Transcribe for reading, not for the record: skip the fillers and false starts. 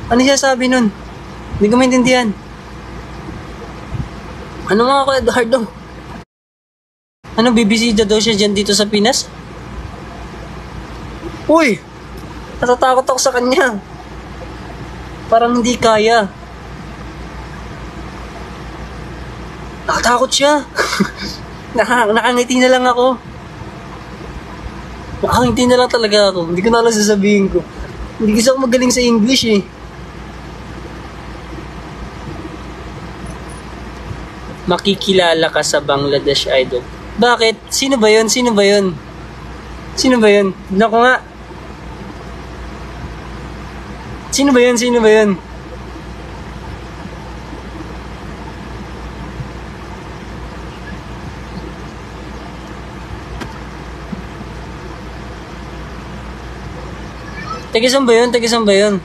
Ano siya sabi nun? Hindi ko maintindihan. Ano nga ako, Eduardo? Ano, bibisita daw siya dyan dito sa Pinas? Uy! Natatakot ako sa kanya. Parang hindi kaya. Nakatakot siya. Nakangiti na lang ako. Nakangiti na lang talaga ako. Hindi ko na alam sasabihin ko. Hindi kasi ako magaling sa English eh. Makikilala ka sa Bangladesh Idol. Bakit? Sino ba yun? Sino ba yun? Sino ba yun? Naku nga. Sino ba yun? Sino ba yun? Tagisan ba yun? Tagisan ba yun?